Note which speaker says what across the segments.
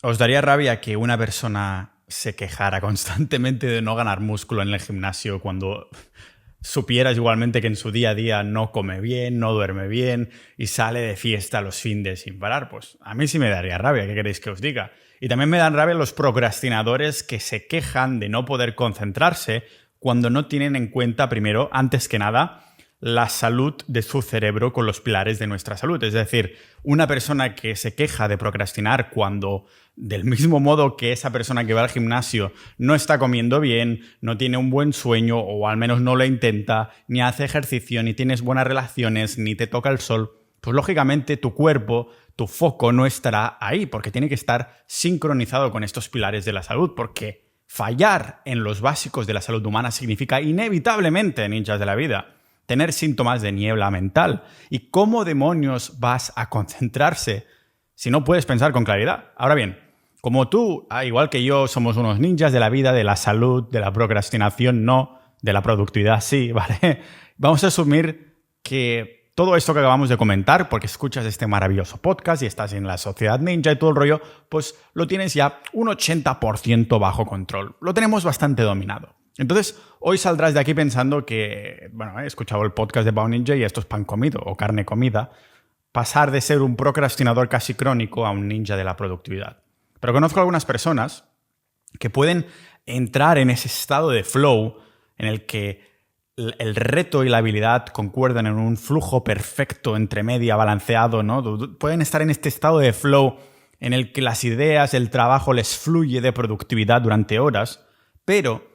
Speaker 1: ¿Os daría rabia que una persona se quejara constantemente de no ganar músculo en el gimnasio cuando supieras igualmente que en su día a día no come bien, no duerme bien y sale de fiesta los fines sin parar? Pues a mí sí me daría rabia, ¿qué queréis que os diga? Y también me dan rabia los procrastinadores que se quejan de no poder concentrarse cuando no tienen en cuenta, primero, antes que nada, la salud de su cerebro con los pilares de nuestra salud. Es decir, una persona que se queja de procrastinar cuando, del mismo modo que esa persona que va al gimnasio no está comiendo bien, no tiene un buen sueño o al menos no lo intenta, ni hace ejercicio, ni tienes buenas relaciones, ni te toca el sol, pues lógicamente tu cuerpo, tu foco no estará ahí porque tiene que estar sincronizado con estos pilares de la salud, porque fallar en los básicos de la salud humana significa inevitablemente, ninjas de la vida, tener síntomas de niebla mental. ¿Y cómo demonios vas a concentrarse si no puedes pensar con claridad? Ahora bien, como tú, igual que yo, somos unos ninjas de la vida, de la salud, de la procrastinación no, de la productividad sí, ¿vale? Vamos a asumir que todo esto que acabamos de comentar, porque escuchas este maravilloso podcast y estás en la sociedad ninja y todo el rollo, pues lo tienes ya un 80% bajo control. Lo tenemos bastante dominado. Entonces, hoy saldrás de aquí pensando que, bueno, he escuchado el podcast de Pau Ninja y esto es pan comido o carne comida, pasar de ser un procrastinador casi crónico a un ninja de la productividad. Pero conozco algunas personas que pueden entrar en ese estado de flow en el que el reto y la habilidad concuerdan en un flujo perfecto, entre media, balanceado, ¿no? Pueden estar en este estado de flow en el que las ideas, el trabajo les fluye de productividad durante horas, pero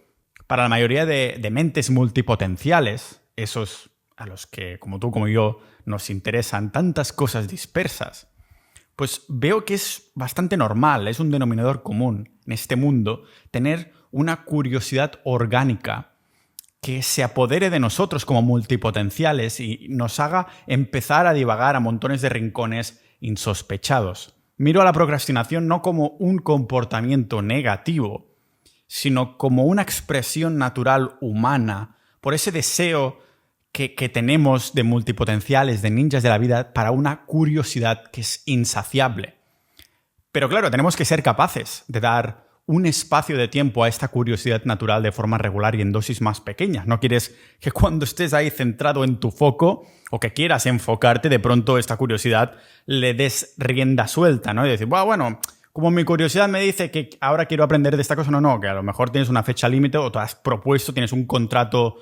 Speaker 1: para la mayoría de mentes multipotenciales, esos a los que, como tú, como yo, nos interesan tantas cosas dispersas, pues veo que es bastante normal, es un denominador común en este mundo, tener una curiosidad orgánica que se apodere de nosotros como multipotenciales y nos haga empezar a divagar a montones de rincones insospechados. Miro a la procrastinación no como un comportamiento negativo, sino como una expresión natural humana por ese deseo que tenemos de multipotenciales, de ninjas de la vida, para una curiosidad que es insaciable. Pero claro, tenemos que ser capaces de dar un espacio de tiempo a esta curiosidad natural de forma regular y en dosis más pequeñas. No quieres que cuando estés ahí centrado en tu foco o que quieras enfocarte, de pronto esta curiosidad le des rienda suelta, ¿no? Y decir, bueno, como mi curiosidad me dice que ahora quiero aprender de esta cosa, no, que a lo mejor tienes una fecha límite o te has propuesto, tienes un contrato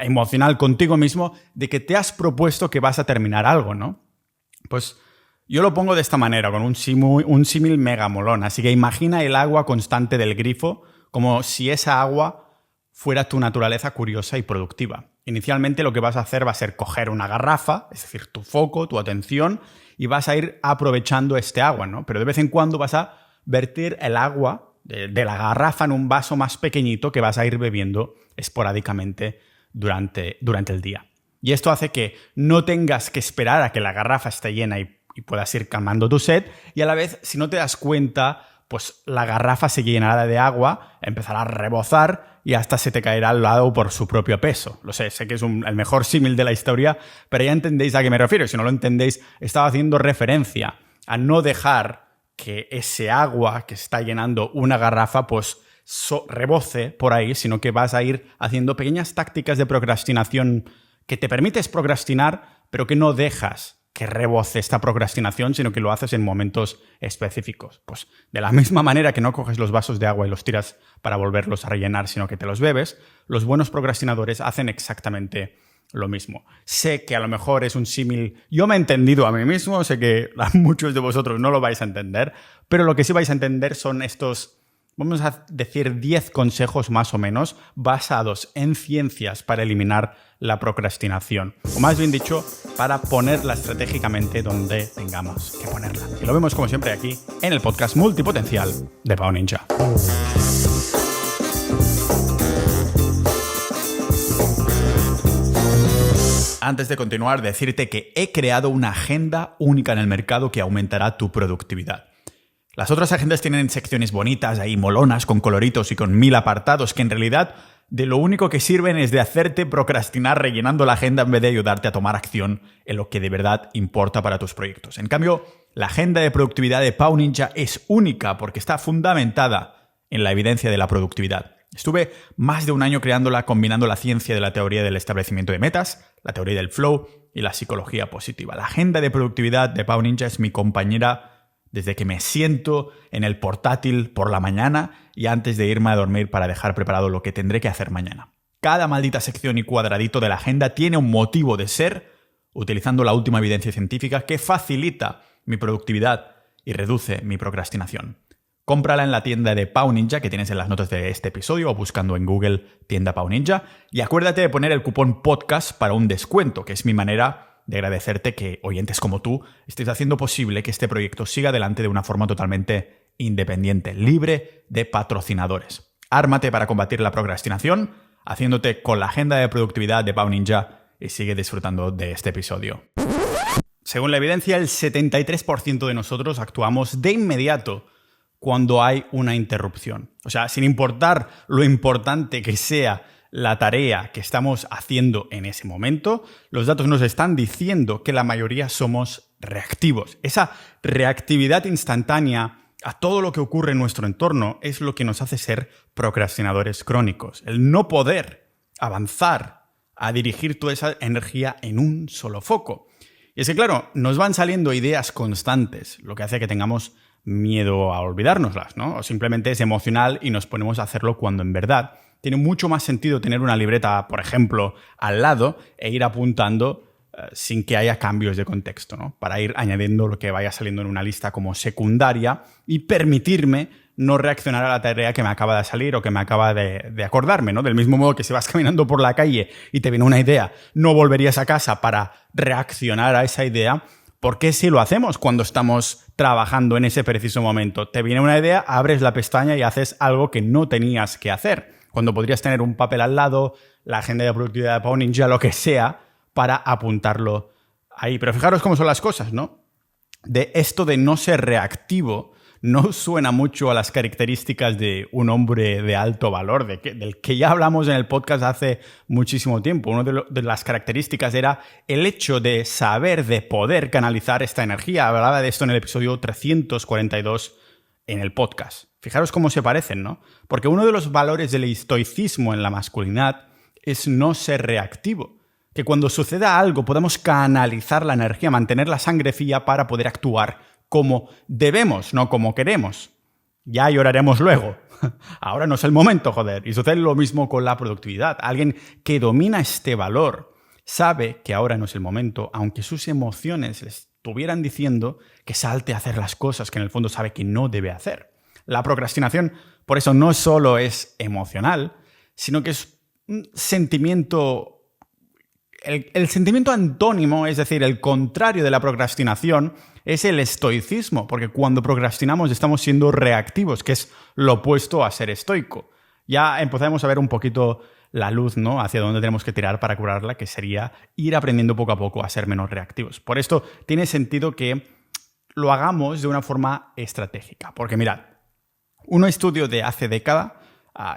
Speaker 1: emocional contigo mismo de que te has propuesto que vas a terminar algo, ¿no? Pues yo lo pongo de esta manera, con un símil mega molón. Así que imagina el agua constante del grifo como si esa agua fuera tu naturaleza curiosa y productiva. Inicialmente lo que vas a hacer va a ser coger una garrafa, es decir, tu foco, tu atención, y vas a ir aprovechando este agua, ¿no? Pero de vez en cuando vas a vertir el agua de la garrafa en un vaso más pequeñito que vas a ir bebiendo esporádicamente durante el día. Y esto hace que no tengas que esperar a que la garrafa esté llena y puedas ir calmando tu sed, y a la vez, si no te das cuenta, pues la garrafa se llenará de agua, empezará a rebosar y hasta se te caerá al lado por su propio peso. Lo sé que es el mejor símil de la historia, pero ya entendéis a qué me refiero. Si no lo entendéis, estaba haciendo referencia a no dejar que ese agua que está llenando una garrafa pues rebose por ahí, sino que vas a ir haciendo pequeñas tácticas de procrastinación que te permites procrastinar, pero que no dejas que reboce esta procrastinación, sino que lo haces en momentos específicos. Pues de la misma manera que no coges los vasos de agua y los tiras para volverlos a rellenar, sino que te los bebes, los buenos procrastinadores hacen exactamente lo mismo. Sé que a lo mejor es un símil, yo me he entendido a mí mismo, sé que a muchos de vosotros no lo vais a entender, pero lo que sí vais a entender son estos, vamos a decir, 10 consejos más o menos basados en ciencias para eliminar la procrastinación, o más bien dicho, para ponerla estratégicamente donde tengamos que ponerla. Y lo vemos como siempre aquí en el podcast multipotencial de Pau Ninja. Antes de continuar, decirte que he creado una agenda única en el mercado que aumentará tu productividad. Las otras agendas tienen secciones bonitas, ahí molonas, con coloritos y con 1000 apartados, que en realidad de lo único que sirven es de hacerte procrastinar rellenando la agenda en vez de ayudarte a tomar acción en lo que de verdad importa para tus proyectos. En cambio, la agenda de productividad de Pau Ninja es única porque está fundamentada en la evidencia de la productividad. Estuve más de un año creándola combinando la ciencia de la teoría del establecimiento de metas, la teoría del flow y la psicología positiva. La agenda de productividad de Pau Ninja es mi compañera desde que me siento en el portátil por la mañana y antes de irme a dormir para dejar preparado lo que tendré que hacer mañana. Cada maldita sección y cuadradito de la agenda tiene un motivo de ser, utilizando la última evidencia científica que facilita mi productividad y reduce mi procrastinación. Cómprala en la tienda de Pau Ninja que tienes en las notas de este episodio o buscando en Google tienda Pau Ninja y acuérdate de poner el cupón podcast para un descuento, que es mi manera de agradecerte que oyentes como tú estés haciendo posible que este proyecto siga adelante de una forma totalmente independiente, libre de patrocinadores. Ármate para combatir la procrastinación, haciéndote con la agenda de productividad de Pau Ninja y sigue disfrutando de este episodio. Según la evidencia, el 73% de nosotros actuamos de inmediato cuando hay una interrupción. O sea, sin importar lo importante que sea la tarea que estamos haciendo en ese momento, los datos nos están diciendo que la mayoría somos reactivos. Esa reactividad instantánea a todo lo que ocurre en nuestro entorno es lo que nos hace ser procrastinadores crónicos. El no poder avanzar a dirigir toda esa energía en un solo foco. Y es que, claro, nos van saliendo ideas constantes, lo que hace que tengamos miedo a olvidárnoslas, ¿no? O simplemente es emocional y nos ponemos a hacerlo cuando en verdad tiene mucho más sentido tener una libreta, por ejemplo, al lado e ir apuntando sin que haya cambios de contexto, ¿no? Para ir añadiendo lo que vaya saliendo en una lista como secundaria y permitirme no reaccionar a la tarea que me acaba de salir o que me acaba de acordarme, ¿no? Del mismo modo que si vas caminando por la calle y te viene una idea, no volverías a casa para reaccionar a esa idea. ¿Por qué si lo hacemos cuando estamos trabajando en ese preciso momento? Te viene una idea, abres la pestaña y haces algo que no tenías que hacer, cuando podrías tener un papel al lado, la agenda de productividad de Pau Ninja, lo que sea, para apuntarlo ahí. Pero fijaros cómo son las cosas, ¿no? De esto de no ser reactivo no suena mucho a las características de un hombre de alto valor, del que ya hablamos en el podcast hace muchísimo tiempo. Una de las características era el hecho de saber, de poder canalizar esta energía. Hablaba de esto en el episodio 342 en el podcast. Fijaros cómo se parecen, ¿no? Porque uno de los valores del estoicismo en la masculinidad es no ser reactivo. Que cuando suceda algo podamos canalizar la energía, mantener la sangre fría para poder actuar como debemos, no como queremos. Ya lloraremos luego. Ahora no es el momento, joder. Y sucede lo mismo con la productividad. Alguien que domina este valor sabe que ahora no es el momento, aunque sus emociones le estuvieran diciendo que salte a hacer las cosas que en el fondo sabe que no debe hacer. La procrastinación, por eso, no solo es emocional, sino que es un sentimiento. El sentimiento antónimo, es decir, el contrario de la procrastinación, es el estoicismo, porque cuando procrastinamos estamos siendo reactivos, que es lo opuesto a ser estoico. Ya empezamos a ver un poquito la luz, ¿no? Hacia dónde tenemos que tirar para curarla, que sería ir aprendiendo poco a poco a ser menos reactivos. Por esto tiene sentido que lo hagamos de una forma estratégica. Porque mirad, un estudio de hace década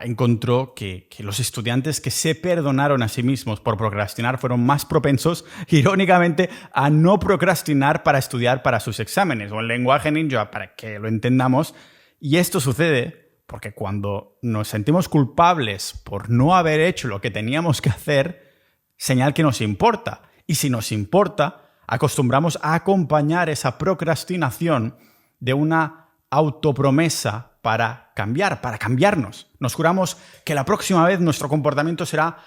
Speaker 1: encontró que los estudiantes que se perdonaron a sí mismos por procrastinar fueron más propensos, irónicamente, a no procrastinar para estudiar para sus exámenes, o el lenguaje ninja, para que lo entendamos. Y esto sucede porque cuando nos sentimos culpables por no haber hecho lo que teníamos que hacer, señal que nos importa. Y si nos importa, acostumbramos a acompañar esa procrastinación de una autopromesa para cambiar, para cambiarnos. Nos juramos que la próxima vez nuestro comportamiento será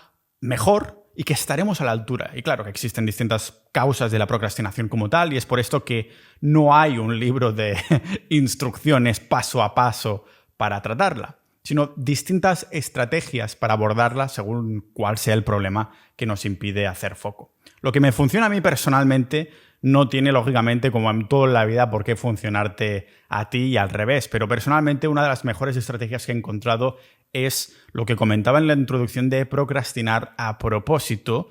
Speaker 1: mejor y que estaremos a la altura. Y claro que existen distintas causas de la procrastinación como tal, y es por esto que no hay un libro de instrucciones paso a paso para tratarla, sino distintas estrategias para abordarla según cuál sea el problema que nos impide hacer foco. Lo que me funciona a mí personalmente no tiene, lógicamente, como en toda la vida, por qué funcionarte a ti y al revés. Pero personalmente una de las mejores estrategias que he encontrado es lo que comentaba en la introducción de procrastinar a propósito,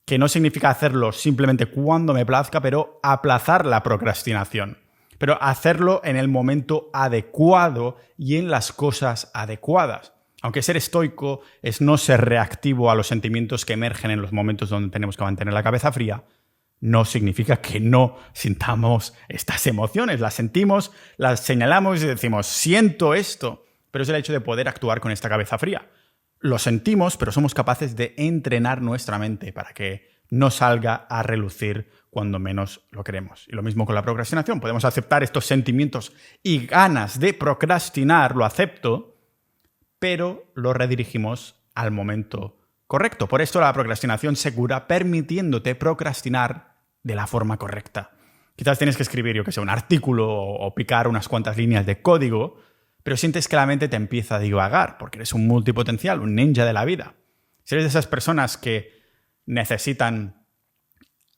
Speaker 1: que no significa hacerlo simplemente cuando me plazca, pero aplazar la procrastinación. pero hacerlo en el momento adecuado y en las cosas adecuadas. Aunque ser estoico es no ser reactivo a los sentimientos que emergen en los momentos donde tenemos que mantener la cabeza fría, no significa que no sintamos estas emociones. Las sentimos, las señalamos y decimos, siento esto, pero es el hecho de poder actuar con esta cabeza fría. Lo sentimos, pero somos capaces de entrenar nuestra mente para que no salga a relucir cuando menos lo queremos. Y lo mismo con la procrastinación. Podemos aceptar estos sentimientos y ganas de procrastinar, lo acepto, pero lo redirigimos al momento correcto. Por esto la procrastinación se cura permitiéndote procrastinar de la forma correcta. Quizás tienes que escribir, yo que sé, un artículo o picar unas cuantas líneas de código, pero sientes que la mente te empieza a divagar porque eres un multipotencial, un ninja de la vida. Si eres de esas personas que necesitan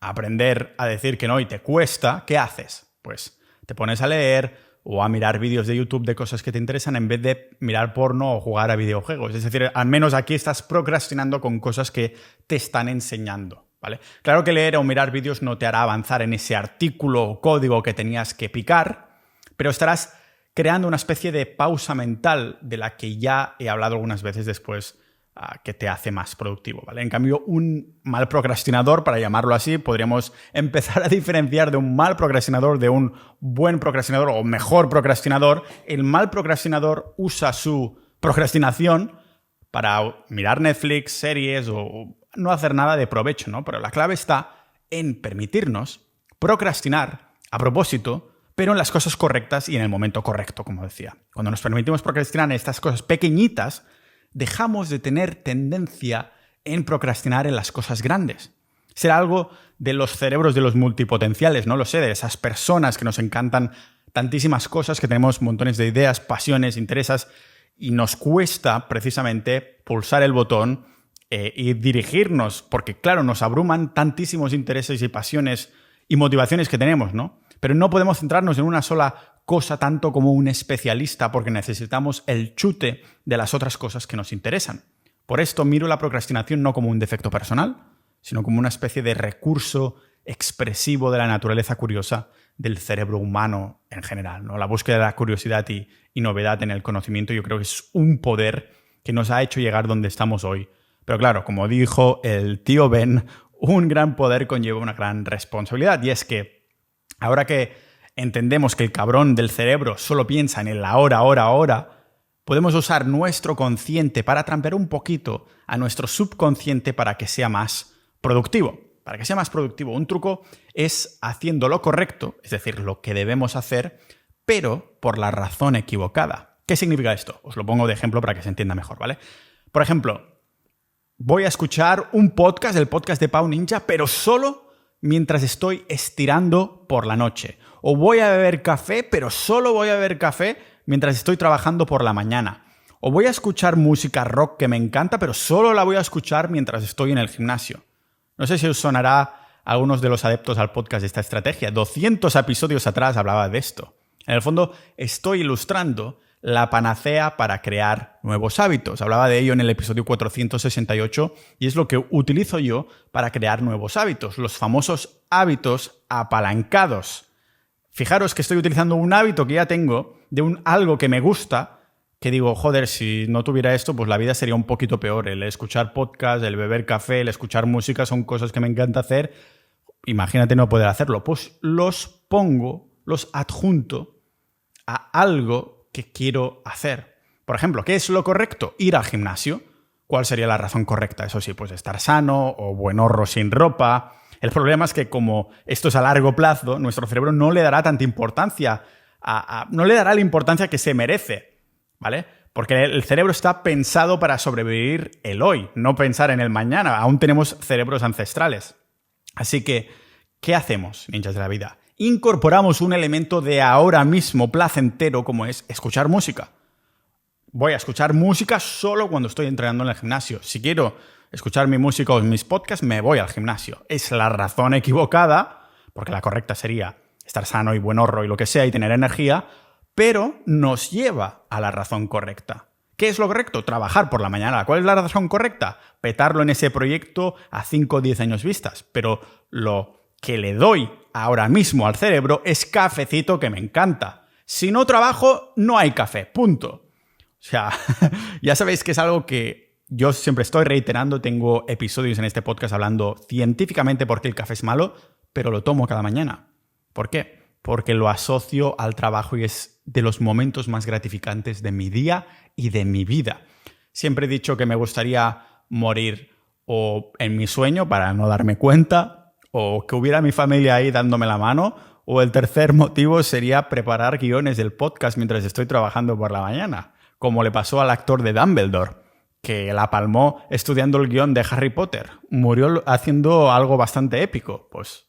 Speaker 1: aprender a decir que no y te cuesta, ¿qué haces? Pues te pones a leer o a mirar vídeos de YouTube de cosas que te interesan en vez de mirar porno o jugar a videojuegos. Es decir, al menos aquí estás procrastinando con cosas que te están enseñando, ¿vale? Claro que leer o mirar vídeos no te hará avanzar en ese artículo o código que tenías que picar, pero estarás creando una especie de pausa mental de la que ya he hablado algunas veces después, que te hace más productivo, ¿vale? En cambio, un mal procrastinador, para llamarlo así, podríamos empezar a diferenciar de un mal procrastinador de un buen procrastinador o mejor procrastinador. El mal procrastinador usa su procrastinación para mirar Netflix, series o no hacer nada de provecho, ¿no? Pero la clave está en permitirnos procrastinar a propósito, pero en las cosas correctas y en el momento correcto, como decía. Cuando nos permitimos procrastinar en estas cosas pequeñitas, dejamos de tener tendencia en procrastinar en las cosas grandes. Será algo de los cerebros de los multipotenciales, no lo sé, de esas personas que nos encantan tantísimas cosas, que tenemos montones de ideas, pasiones, intereses, y nos cuesta precisamente pulsar el botón y dirigirnos, porque claro, nos abruman tantísimos intereses y pasiones y motivaciones que tenemos, ¿no? Pero no podemos centrarnos en una sola cosa tanto como un especialista porque necesitamos el chute de las otras cosas que nos interesan. Por esto miro la procrastinación no como un defecto personal, sino como una especie de recurso expresivo de la naturaleza curiosa del cerebro humano en general, ¿no? La búsqueda de la curiosidad y novedad en el conocimiento yo creo que es un poder que nos ha hecho llegar donde estamos hoy. Pero claro, como dijo el tío Ben, un gran poder conlleva una gran responsabilidad, y es que ahora que entendemos que el cabrón del cerebro solo piensa en el ahora, podemos usar nuestro consciente para trampear un poquito a nuestro subconsciente para que sea más productivo. Para que sea más productivo, un truco es haciendo lo correcto, es decir, lo que debemos hacer, pero por la razón equivocada. ¿Qué significa esto? Os lo pongo de ejemplo para que se entienda mejor, ¿vale? Por ejemplo, voy a escuchar un podcast, el podcast de Pau Ninja, pero solo mientras estoy estirando por la noche. O voy a beber café, pero solo voy a beber café mientras estoy trabajando por la mañana. O voy a escuchar música rock que me encanta, pero solo la voy a escuchar mientras estoy en el gimnasio. No sé si os sonará a algunos de los adeptos al podcast de esta estrategia. 200 episodios atrás hablaba de esto. En el fondo, estoy ilustrando la panacea para crear nuevos hábitos. Hablaba de ello en el episodio 468 y es lo que utilizo yo para crear nuevos hábitos, los famosos hábitos apalancados. Fijaros que estoy utilizando un hábito que ya tengo de algo que me gusta, que digo, joder, si no tuviera esto, pues la vida sería un poquito peor. El escuchar podcast, el beber café, el escuchar música son cosas que me encanta hacer. Imagínate no poder hacerlo. Pues los pongo, los adjunto a algo que quiero hacer. Por ejemplo, ¿qué es lo correcto? Ir al gimnasio. ¿Cuál sería la razón correcta? Eso sí, pues estar sano o buenorro sin ropa. El problema es que como esto es a largo plazo, nuestro cerebro no le dará tanta importancia, no le dará la importancia que se merece, ¿vale? Porque el cerebro está pensado para sobrevivir el hoy, no pensar en el mañana. Aún tenemos cerebros ancestrales. Así que, ¿qué hacemos, ninjas de la vida? Incorporamos un elemento de ahora mismo placentero como es escuchar música. Voy a escuchar música solo cuando estoy entrenando en el gimnasio. Si quiero escuchar mi música o mis podcasts, me voy al gimnasio. Es la razón equivocada, porque la correcta sería estar sano y buenorro y lo que sea y tener energía, pero nos lleva a la razón correcta. ¿Qué es lo correcto? Trabajar por la mañana. ¿Cuál es la razón correcta? Petarlo en ese proyecto a 5 o 10 años vistas. Pero lo que le doy ahora mismo al cerebro es cafecito, que me encanta. Si no trabajo, no hay café, punto. O sea, ya sabéis que es algo que yo siempre estoy reiterando. Tengo episodios en este podcast hablando científicamente por qué el café es malo, pero lo tomo cada mañana. ¿Por qué? Porque lo asocio al trabajo y es de los momentos más gratificantes de mi día y de mi vida. Siempre he dicho que me gustaría morir o en mi sueño para no darme cuenta, o que hubiera mi familia ahí dándome la mano, o el tercer motivo sería preparar guiones del podcast mientras estoy trabajando por la mañana, como le pasó al actor de Dumbledore, que la palmó estudiando el guión de Harry Potter. Murió haciendo algo bastante épico. Pues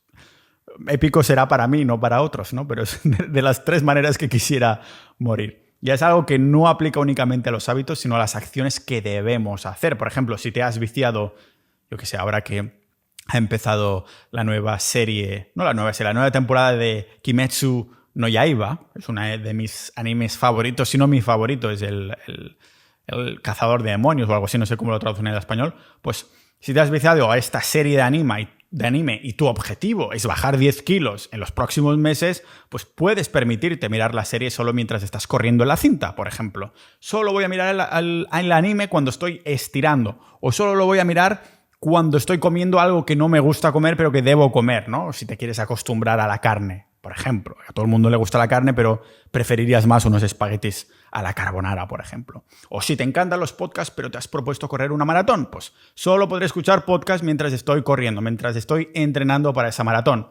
Speaker 1: épico será para mí, no para otros, ¿no? Pero es de las tres maneras que quisiera morir. Ya es algo que no aplica únicamente a los hábitos, sino a las acciones que debemos hacer. Por ejemplo, si te has viciado, yo que sé, ahora que ha empezado la nueva temporada de Kimetsu no Yaiba, es una de mis animes favoritos, si no mi favorito, es el cazador de demonios o algo así, no sé cómo lo traducen en español. Pues si te has viciado a esta serie de anime y tu objetivo es bajar 10 kilos en los próximos meses, pues puedes permitirte mirar la serie solo mientras estás corriendo en la cinta, por ejemplo. Solo voy a mirar el anime cuando estoy estirando, o solo lo voy a mirar cuando estoy comiendo algo que no me gusta comer pero que debo comer, ¿no? Si te quieres acostumbrar a la carne, por ejemplo. A todo el mundo le gusta la carne, pero preferirías más unos espaguetis a la carbonara, por ejemplo. O si te encantan los podcasts, pero te has propuesto correr una maratón, pues solo podré escuchar podcasts mientras estoy corriendo, mientras estoy entrenando para esa maratón.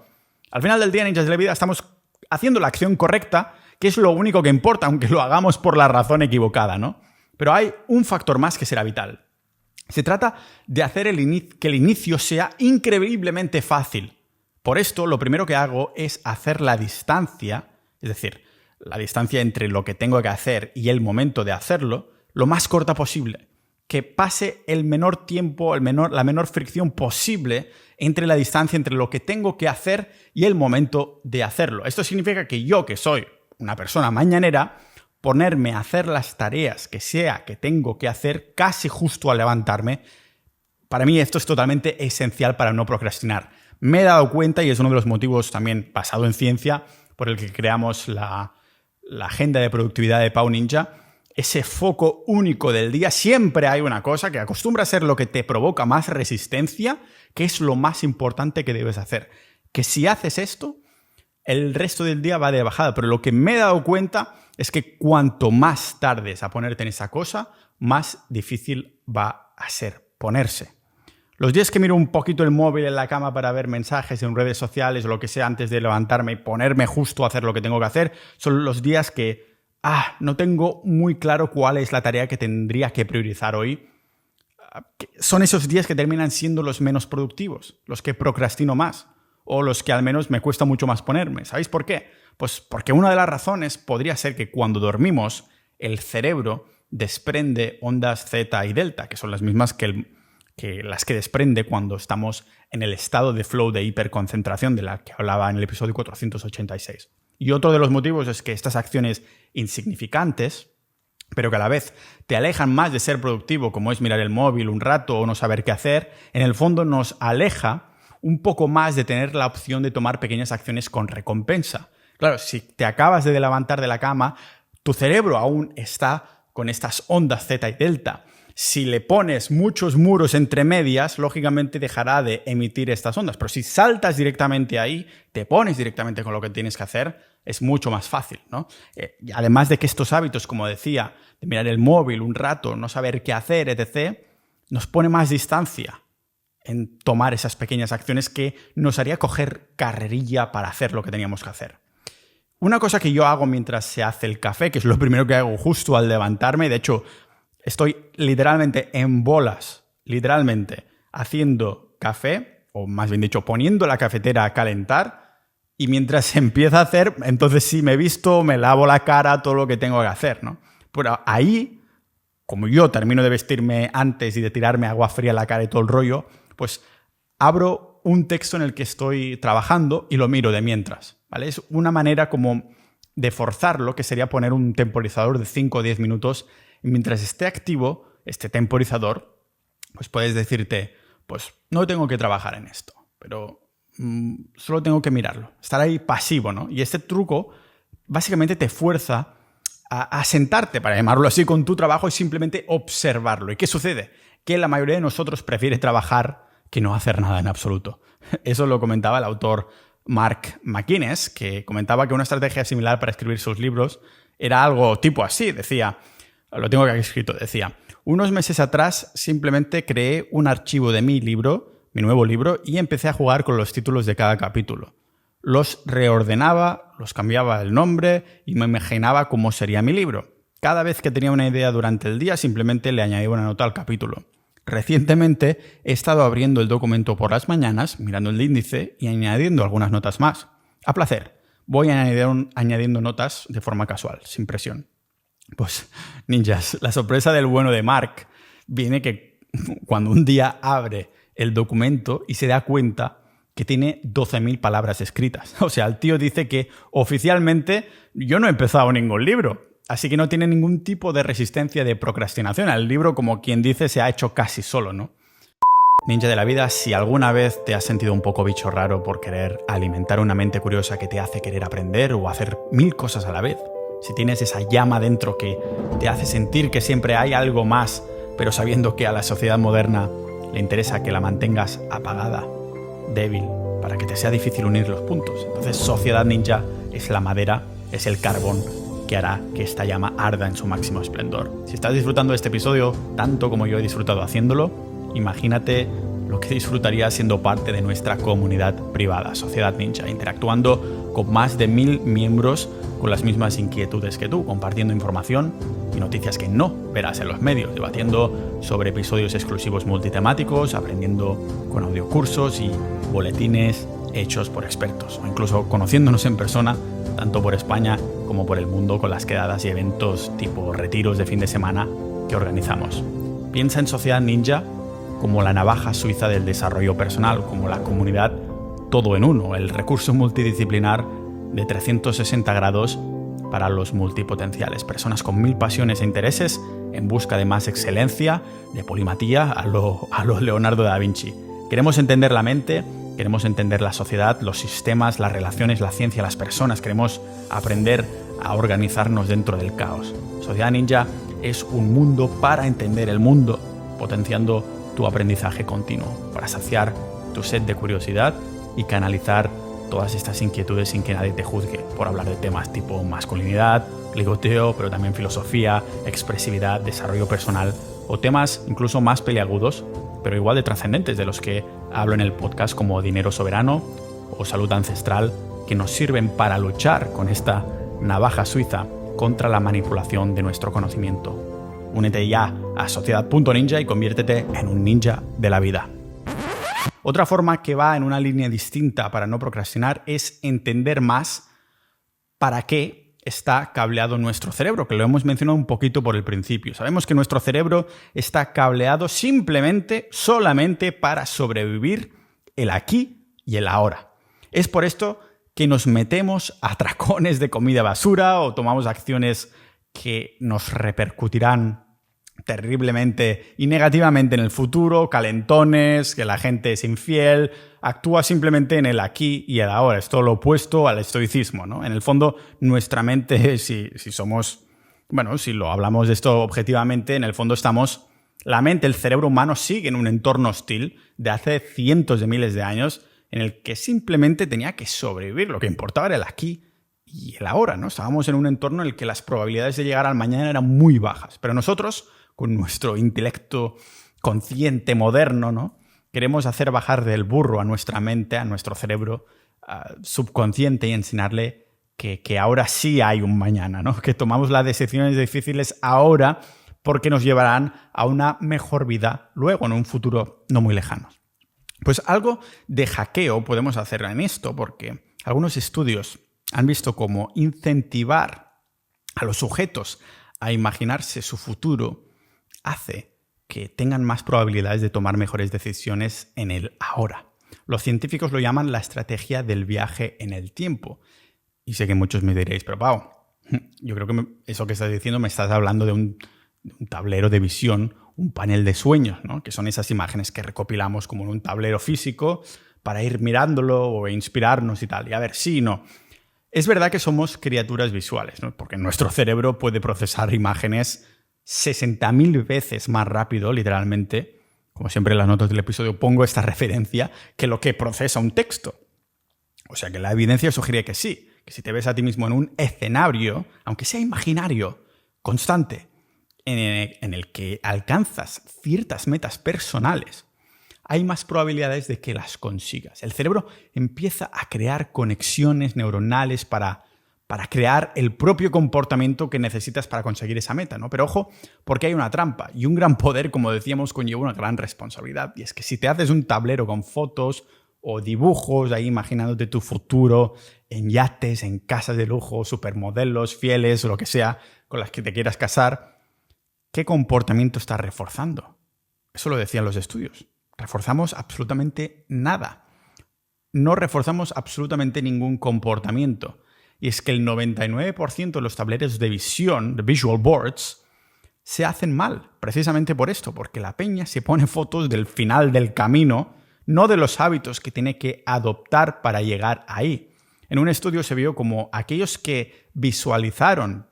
Speaker 1: Al final del día, ninjas de la vida, estamos haciendo la acción correcta, que es lo único que importa, aunque lo hagamos por la razón equivocada, ¿no? Pero hay un factor más que será vital. Se trata de hacer que el inicio sea increíblemente fácil. Por esto, lo primero que hago es hacer la distancia, es decir, la distancia entre lo que tengo que hacer y el momento de hacerlo, lo más corta posible. Que pase el menor tiempo, la menor fricción posible entre la distancia entre lo que tengo que hacer y el momento de hacerlo. Esto significa que yo, que soy una persona mañanera, ponerme a hacer las tareas que sea que tengo que hacer casi justo al levantarme, para mí esto es totalmente esencial para no procrastinar. Me he dado cuenta, y es uno de los motivos también basado en ciencia, por el que creamos la agenda de productividad de Pau Ninja, ese foco único del día. Siempre hay una cosa que acostumbra a ser lo que te provoca más resistencia, que es lo más importante que debes hacer. Que si haces esto, el resto del día va de bajada. Pero lo que me he dado cuenta es que cuanto más tardes a ponerte en esa cosa, más difícil va a ser ponerse. Los días que miro un poquito el móvil en la cama para ver mensajes en redes sociales o lo que sea antes de levantarme y ponerme justo a hacer lo que tengo que hacer, son los días que no tengo muy claro cuál es la tarea que tendría que priorizar hoy. Son esos días que terminan siendo los menos productivos, los que procrastino más o los que al menos me cuesta mucho más ponerme. ¿Sabéis por qué? Pues porque una de las razones podría ser que cuando dormimos el cerebro desprende ondas zeta y delta, que son las mismas que las que desprende cuando estamos en el estado de flow de hiperconcentración de la que hablaba en el episodio 486. Y otro de los motivos es que estas acciones insignificantes, pero que a la vez te alejan más de ser productivo, como es mirar el móvil un rato o no saber qué hacer, en el fondo nos aleja un poco más de tener la opción de tomar pequeñas acciones con recompensa. Claro, si te acabas de levantar de la cama, tu cerebro aún está con estas ondas zeta y delta. Si le pones muchos muros entre medias, lógicamente dejará de emitir estas ondas. Pero si saltas directamente ahí, te pones directamente con lo que tienes que hacer, es mucho más fácil, ¿no? Además de que estos hábitos, como decía, de mirar el móvil un rato, no saber qué hacer, etc., nos pone más distancia en tomar esas pequeñas acciones que nos haría coger carrerilla para hacer lo que teníamos que hacer. Una cosa que yo hago mientras se hace el café, que es lo primero que hago justo al levantarme, de hecho, estoy literalmente en bolas, haciendo café, o más bien dicho, poniendo la cafetera a calentar, y mientras se empieza a hacer, entonces sí me visto, me lavo la cara, todo lo que tengo que hacer, ¿no? Pero ahí, como yo termino de vestirme antes y de tirarme agua fría a la cara y todo el rollo, pues abro un texto en el que estoy trabajando y lo miro de mientras, ¿vale? Es una manera como de forzarlo, que sería poner un temporizador de 5 o 10 minutos. Y mientras esté activo este temporizador, pues puedes decirte, pues no tengo que trabajar en esto, pero Solo tengo que mirarlo. Estar ahí pasivo, ¿no? Y este truco básicamente te fuerza a sentarte, para llamarlo así, con tu trabajo y simplemente observarlo. ¿Y qué sucede? Que la mayoría de nosotros prefiere trabajar que no hacer nada en absoluto. Eso lo comentaba el autor Mark McInnes, que comentaba que una estrategia similar para escribir sus libros era algo tipo así. Decía, lo tengo aquí escrito, decía: unos meses atrás simplemente creé un archivo de mi nuevo libro, y empecé a jugar con los títulos de cada capítulo. Los reordenaba, los cambiaba el nombre y me imaginaba cómo sería mi libro. Cada vez que tenía una idea durante el día, simplemente le añadía una nota al capítulo. Recientemente he estado abriendo el documento por las mañanas, mirando el índice y añadiendo algunas notas más. A placer. Voy añadiendo notas de forma casual, sin presión. Pues, ninjas, la sorpresa del bueno de Mark viene que cuando un día abre el documento y se da cuenta que tiene 12.000 palabras escritas. O sea, el tío dice que oficialmente yo no he empezado ningún libro, así que no tiene ningún tipo de resistencia de procrastinación. El libro, como quien dice, se ha hecho casi solo, ¿no? Ninja de la vida, si alguna vez te has sentido un poco bicho raro por querer alimentar una mente curiosa que te hace querer aprender o hacer 1000 cosas a la vez, si tienes esa llama dentro que te hace sentir que siempre hay algo más, pero sabiendo que a la sociedad moderna le interesa que la mantengas apagada, débil, para que te sea difícil unir los puntos. Entonces, Sociedad Ninja es la madera, es el carbón que hará que esta llama arda en su máximo esplendor. Si estás disfrutando de este episodio tanto como yo he disfrutado haciéndolo, imagínate lo que disfrutarías siendo parte de nuestra comunidad privada, Sociedad Ninja, interactuando con más de 1000 miembros con las mismas inquietudes que tú, compartiendo información y noticias que no verás en los medios, debatiendo sobre episodios exclusivos multitemáticos, aprendiendo con audiocursos y boletines hechos por expertos, o incluso conociéndonos en persona, tanto por España como por el mundo, con las quedadas y eventos tipo retiros de fin de semana que organizamos. Piensa en Sociedad Ninja como la navaja suiza del desarrollo personal, como la comunidad todo en uno, el recurso multidisciplinar de 360 grados para los multipotenciales, personas con 1000 pasiones e intereses en busca de más excelencia, de polimatía a lo Leonardo da Vinci. Queremos entender la mente, queremos entender la sociedad, los sistemas, las relaciones, la ciencia, las personas. Queremos aprender a organizarnos dentro del caos. Sociedad Ninja es un mundo para entender el mundo, potenciando tu aprendizaje continuo, para saciar tu sed de curiosidad y canalizar todas estas inquietudes sin que nadie te juzgue por hablar de temas tipo masculinidad, ligoteo, pero también filosofía, expresividad, desarrollo personal o temas incluso más peliagudos, pero igual de trascendentes de los que hablo en el podcast, como dinero soberano o salud ancestral, que nos sirven para luchar con esta navaja suiza contra la manipulación de nuestro conocimiento. Únete ya a Sociedad.ninja y conviértete en un ninja de la vida. Otra forma que va en una línea distinta para no procrastinar es entender más para qué está cableado nuestro cerebro, que lo hemos mencionado un poquito por el principio. Sabemos que nuestro cerebro está cableado solamente para sobrevivir el aquí y el ahora. Es por esto que nos metemos a atracones de comida basura o tomamos acciones que nos repercutirán terriblemente y negativamente en el futuro, calentones, que la gente es infiel, actúa simplemente en el aquí y el ahora. Es todo lo opuesto al estoicismo, ¿no? En el fondo, nuestra mente, si lo hablamos de esto objetivamente, en el fondo la mente, el cerebro humano sigue en un entorno hostil de hace cientos de miles de años en el que simplemente tenía que sobrevivir. Lo que importaba era el aquí y el ahora, ¿no? Estábamos en un entorno en el que las probabilidades de llegar al mañana eran muy bajas. Pero nosotros, con nuestro intelecto consciente moderno, ¿no?, queremos hacer bajar del burro a nuestra mente, a nuestro cerebro subconsciente y enseñarle que ahora sí hay un mañana, ¿no? Que tomamos las decisiones difíciles ahora porque nos llevarán a una mejor vida luego, en un futuro no muy lejano. Pues algo de hackeo podemos hacer en esto, porque algunos estudios han visto cómo incentivar a los sujetos a imaginarse su futuro hace que tengan más probabilidades de tomar mejores decisiones en el ahora. Los científicos lo llaman la estrategia del viaje en el tiempo. Y sé que muchos me diréis, pero Pau, yo creo que eso que estás diciendo me estás hablando de un tablero de visión, un panel de sueños, ¿no? Que son esas imágenes que recopilamos como en un tablero físico para ir mirándolo o inspirarnos y tal. Y a ver, sí y no. Es verdad que somos criaturas visuales, ¿no? Porque nuestro cerebro puede procesar imágenes 60.000 veces más rápido, literalmente, como siempre en las notas del episodio pongo esta referencia, que lo que procesa un texto. O sea que la evidencia sugiere que sí, que si te ves a ti mismo en un escenario, aunque sea imaginario, constante, en el que alcanzas ciertas metas personales, hay más probabilidades de que las consigas. El cerebro empieza a crear conexiones neuronales para crear el propio comportamiento que necesitas para conseguir esa meta, ¿no? Pero ojo, porque hay una trampa y un gran poder, como decíamos, conlleva una gran responsabilidad. Y es que si te haces un tablero con fotos o dibujos ahí imaginándote tu futuro en yates, en casas de lujo, supermodelos, fieles o lo que sea con las que te quieras casar, ¿qué comportamiento estás reforzando? Eso lo decían los estudios. Reforzamos absolutamente nada. No reforzamos absolutamente ningún comportamiento. Y es que el 99% de los tableros de visión, de visual boards, se hacen mal, precisamente por esto, porque la peña se pone fotos del final del camino, no de los hábitos que tiene que adoptar para llegar ahí. En un estudio se vio como aquellos que visualizaron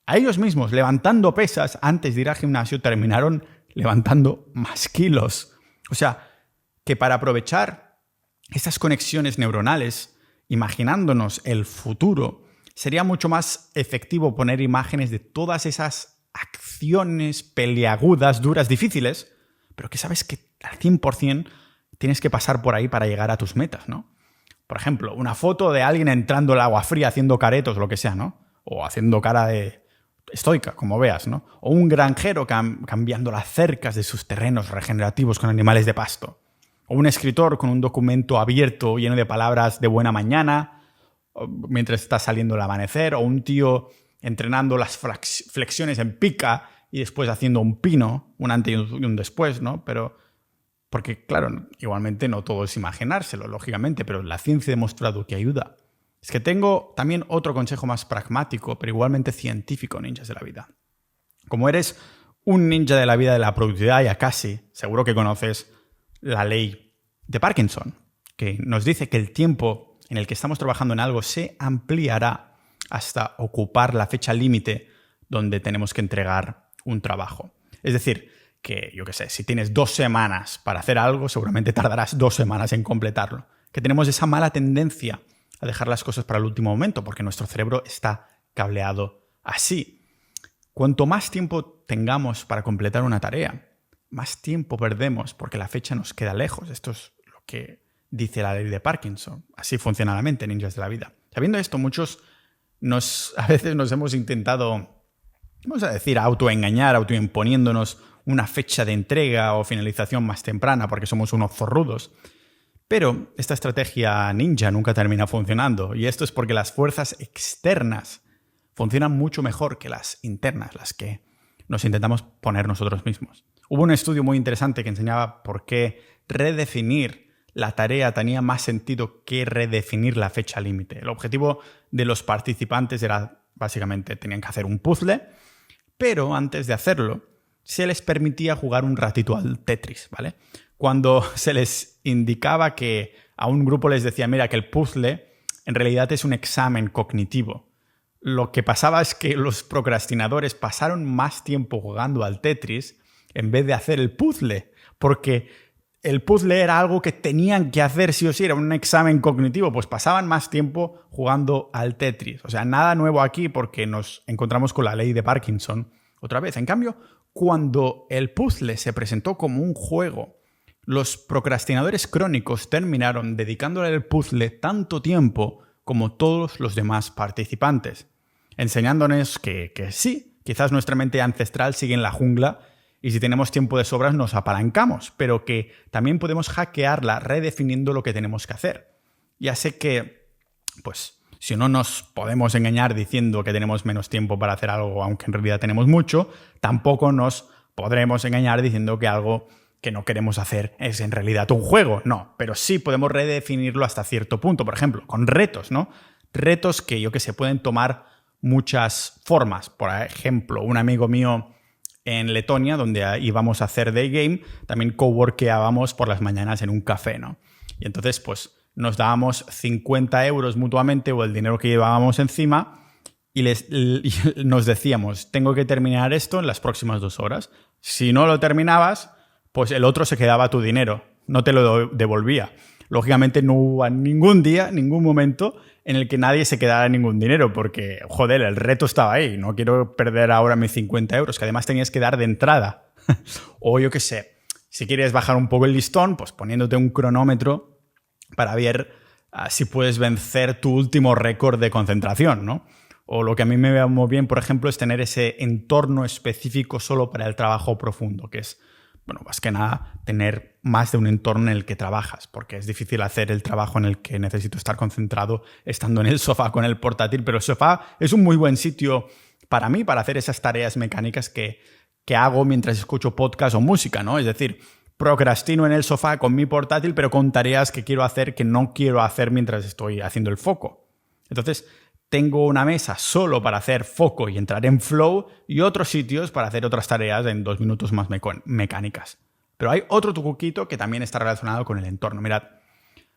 Speaker 1: a ellos mismos levantando pesas antes de ir al gimnasio terminaron levantando más kilos. O sea, que para aprovechar estas conexiones neuronales, imaginándonos el futuro, sería mucho más efectivo poner imágenes de todas esas acciones peliagudas, duras, difíciles, pero que sabes que al 100% tienes que pasar por ahí para llegar a tus metas, ¿no? Por ejemplo, una foto de alguien entrando al agua fría haciendo caretos, lo que sea, ¿no? O haciendo cara de estoica, como veas, ¿no? O un granjero cambiando las cercas de sus terrenos regenerativos con animales de pasto. O un escritor con un documento abierto lleno de palabras de buena mañana mientras está saliendo el amanecer. O un tío entrenando las flexiones en pica y después haciendo un pino, un antes y un después, ¿no? Pero porque, claro, igualmente no todo es imaginárselo, lógicamente, pero la ciencia ha demostrado que ayuda. Es que tengo también otro consejo más pragmático, pero igualmente científico, ninjas de la vida. Como eres un ninja de la vida de la productividad, ya casi, seguro que conoces la ley de Parkinson, que nos dice que el tiempo en el que estamos trabajando en algo se ampliará hasta ocupar la fecha límite donde tenemos que entregar un trabajo. Es decir, que, yo qué sé, si tienes 2 semanas para hacer algo, seguramente tardarás 2 semanas en completarlo. Que tenemos esa mala tendencia a dejar las cosas para el último momento, porque nuestro cerebro está cableado así. Cuanto más tiempo tengamos para completar una tarea, más tiempo perdemos porque la fecha nos queda lejos. Esto es lo que dice la ley de Parkinson. Así funciona la mente, ninjas de la vida. Sabiendo esto, muchos a veces nos hemos intentado, vamos a decir, autoengañar, autoimponiéndonos una fecha de entrega o finalización más temprana porque somos unos zorrudos. Pero esta estrategia ninja nunca termina funcionando, y esto es porque las fuerzas externas funcionan mucho mejor que las internas, las que nos intentamos poner nosotros mismos. Hubo un estudio muy interesante que enseñaba por qué redefinir la tarea tenía más sentido que redefinir la fecha límite. El objetivo de los participantes era, básicamente, tenían que hacer un puzzle, pero antes de hacerlo, se les permitía jugar un ratito al Tetris, ¿vale? Cuando se les indicaba que a un grupo les decía, mira, que el puzzle en realidad es un examen cognitivo. Lo que pasaba es que los procrastinadores pasaron más tiempo jugando al Tetris en vez de hacer el puzzle, porque el puzzle era algo que tenían que hacer sí o sí, era un examen cognitivo, pues pasaban más tiempo jugando al Tetris. O sea, nada nuevo aquí porque nos encontramos con la ley de Parkinson otra vez. En cambio, cuando el puzzle se presentó como un juego, los procrastinadores crónicos terminaron dedicándole al puzzle tanto tiempo como todos los demás participantes, enseñándonos que sí, quizás nuestra mente ancestral sigue en la jungla y si tenemos tiempo de sobras nos apalancamos, pero que también podemos hackearla redefiniendo lo que tenemos que hacer. Ya sé que, pues, si no nos podemos engañar diciendo que tenemos menos tiempo para hacer algo, aunque en realidad tenemos mucho, tampoco nos podremos engañar diciendo que algo que no queremos hacer es en realidad un juego. No, pero sí podemos redefinirlo hasta cierto punto. Por ejemplo, con retos, ¿no? Retos que, yo que sé, pueden tomar muchas formas. Por ejemplo, un amigo mío en Letonia, donde íbamos a hacer day game, también coworkeábamos por las mañanas en un café, ¿no? Y entonces, pues, nos dábamos 50 euros mutuamente o el dinero que llevábamos encima y nos decíamos, tengo que terminar esto en las próximas 2 horas. Si no lo terminabas, pues el otro se quedaba tu dinero, no te lo devolvía. Lógicamente no hubo ningún día, ningún momento en el que nadie se quedara ningún dinero, porque, joder, el reto estaba ahí. No quiero perder ahora mis 50 euros, que además tenías que dar de entrada. O yo qué sé, si quieres bajar un poco el listón, pues poniéndote un cronómetro para ver si puedes vencer tu último récord de concentración, ¿no? O lo que a mí me va muy bien, por ejemplo, es tener ese entorno específico solo para el trabajo profundo, que es, bueno, más que nada, tener más de un entorno en el que trabajas, porque es difícil hacer el trabajo en el que necesito estar concentrado estando en el sofá con el portátil, pero el sofá es un muy buen sitio para mí, para hacer esas tareas mecánicas que hago mientras escucho podcast o música, ¿no? Es decir, procrastino en el sofá con mi portátil, pero con tareas que quiero hacer que no quiero hacer mientras estoy haciendo el foco. Entonces, tengo una mesa solo para hacer foco y entrar en flow y otros sitios para hacer otras tareas en 2 minutos más mecánicas. Pero hay otro truquito que también está relacionado con el entorno. Mirad,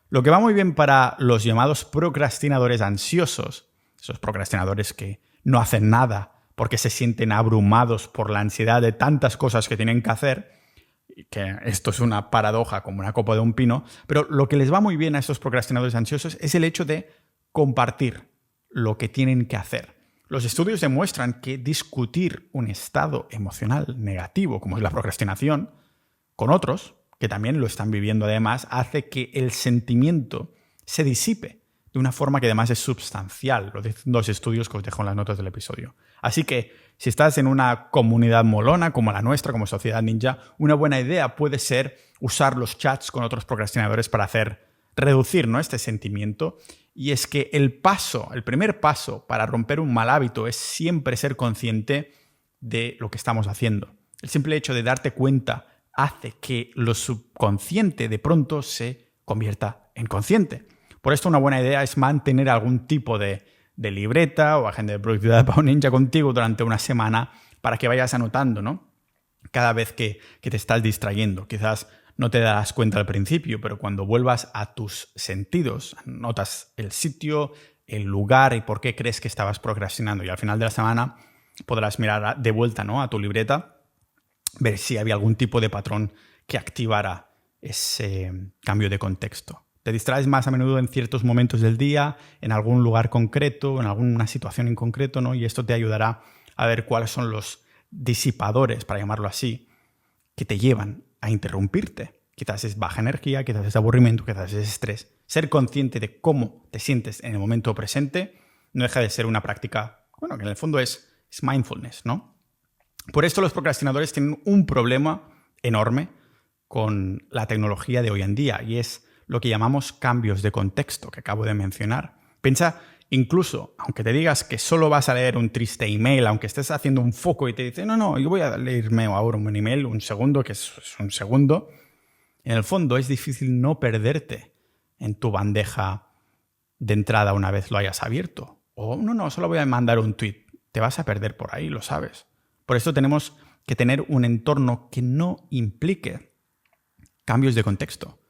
Speaker 1: lo que va muy bien para los llamados procrastinadores ansiosos, esos procrastinadores que no hacen nada porque se sienten abrumados por la ansiedad de tantas cosas que tienen que hacer, que esto es una paradoja como una copa de un pino, pero lo que les va muy bien a estos procrastinadores ansiosos es el hecho de compartir lo que tienen que hacer. Los estudios demuestran que discutir un estado emocional negativo, como es la procrastinación, con otros, que también lo están viviendo además, hace que el sentimiento se disipe de una forma que además es substancial. Lo dicen 2 estudios que os dejo en las notas del episodio. Así que, si estás en una comunidad molona como la nuestra, como Sociedad Ninja, una buena idea puede ser usar los chats con otros procrastinadores para reducir, ¿no?, este sentimiento. Y es que el primer paso para romper un mal hábito es siempre ser consciente de lo que estamos haciendo. El simple hecho de darte cuenta hace que lo subconsciente de pronto se convierta en consciente. Por esto una buena idea es mantener algún tipo de libreta o agenda de productividad para un ninja contigo durante una semana para que vayas anotando, ¿no?, cada vez que te estás distrayendo. Quizás no te darás cuenta al principio, pero cuando vuelvas a tus sentidos, notas el sitio, el lugar y por qué crees que estabas procrastinando. Y al final de la semana podrás mirar de vuelta, ¿no?, a tu libreta, ver si había algún tipo de patrón que activara ese cambio de contexto. Te distraes más a menudo en ciertos momentos del día, en algún lugar concreto, en alguna situación en concreto, ¿no? Y esto te ayudará a ver cuáles son los disipadores, para llamarlo así, que te llevan a interrumpirte. Quizás es baja energía, quizás es aburrimiento, quizás es estrés. Ser consciente de cómo te sientes en el momento presente no deja de ser una práctica, bueno, que en el fondo es mindfulness, ¿no? Por esto los procrastinadores tienen un problema enorme con la tecnología de hoy en día y es lo que llamamos cambios de contexto que acabo de mencionar. Piensa, incluso, aunque te digas que solo vas a leer un triste email, aunque estés haciendo un foco y te dice, no, yo voy a leerme ahora un email, un segundo, que es un segundo, en el fondo es difícil no perderte en tu bandeja de entrada una vez lo hayas abierto. O no, solo voy a mandar un tweet. Te vas a perder por ahí, lo sabes. Por esto tenemos que tener un entorno que no implique cambios de contexto.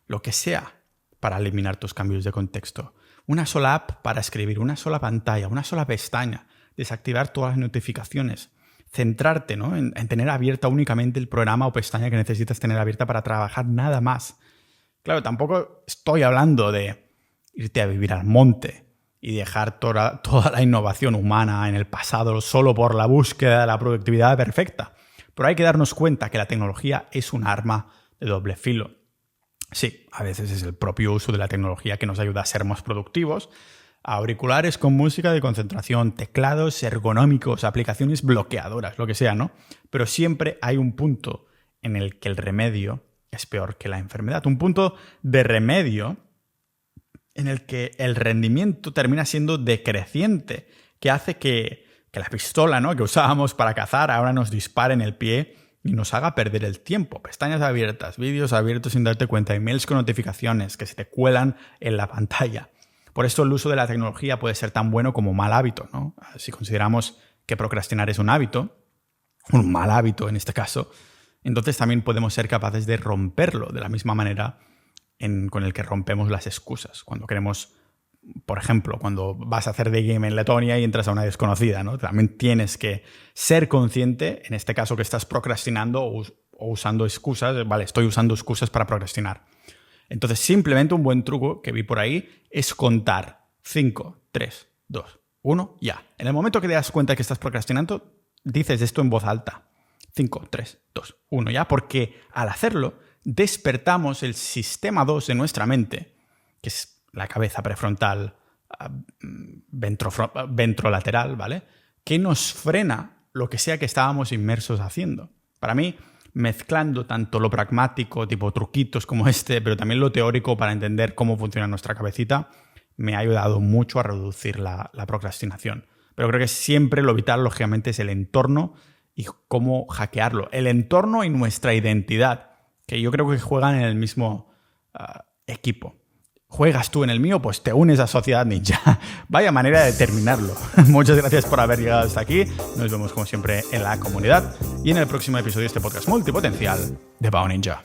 Speaker 1: Lo que sea para eliminar tus cambios de contexto. Una sola app para escribir, una sola pantalla, una sola pestaña, desactivar todas las notificaciones, centrarte, ¿no?, en tener abierta únicamente el programa o pestaña que necesitas tener abierta para trabajar, nada más. Claro, tampoco estoy hablando de irte a vivir al monte y dejar toda la innovación humana en el pasado solo por la búsqueda de la productividad perfecta. Pero hay que darnos cuenta que la tecnología es un arma de doble filo. Sí, a veces es el propio uso de la tecnología que nos ayuda a ser más productivos. Auriculares con música de concentración, teclados ergonómicos, aplicaciones bloqueadoras, lo que sea, ¿no? Pero siempre hay un punto en el que el remedio es peor que la enfermedad. Un punto de remedio en el que el rendimiento termina siendo decreciente, que hace que la pistola, ¿no?, que usábamos para cazar ahora nos dispare en el pie y nos haga perder el tiempo. Pestañas abiertas, vídeos abiertos sin darte cuenta, emails con notificaciones que se te cuelan en la pantalla. Por esto el uso de la tecnología puede ser tan bueno como mal hábito, ¿no? Si consideramos que procrastinar es un hábito, un mal hábito en este caso, entonces también podemos ser capaces de romperlo de la misma manera con el que rompemos las excusas. Cuando queremos, por ejemplo, cuando vas a hacer de game en Letonia y entras a una desconocida, ¿no? También tienes que ser consciente, en este caso que estás procrastinando o usando excusas. Vale, estoy usando excusas para procrastinar. Entonces, simplemente un buen truco que vi por ahí es contar 5, 3, 2, 1, ya. En el momento que te das cuenta que estás procrastinando, dices esto en voz alta. 5, 3, 2, 1, ya. Porque al hacerlo, despertamos el sistema 2 de nuestra mente, que es la cabeza prefrontal, ventrolateral, ¿vale? Que nos frena lo que sea que estábamos inmersos haciendo. Para mí, mezclando tanto lo pragmático, tipo truquitos como este, pero también lo teórico para entender cómo funciona nuestra cabecita, me ha ayudado mucho a reducir la procrastinación. Pero creo que siempre lo vital, lógicamente, es el entorno y cómo hackearlo. El entorno y nuestra identidad, que yo creo que juegan en el mismo equipo. ¿Juegas tú en el mío? Pues te unes a Sociedad Ninja. Vaya manera de terminarlo. Muchas gracias por haber llegado hasta aquí. Nos vemos como siempre en la comunidad y en el próximo episodio de este podcast multipotencial de Pau Ninja.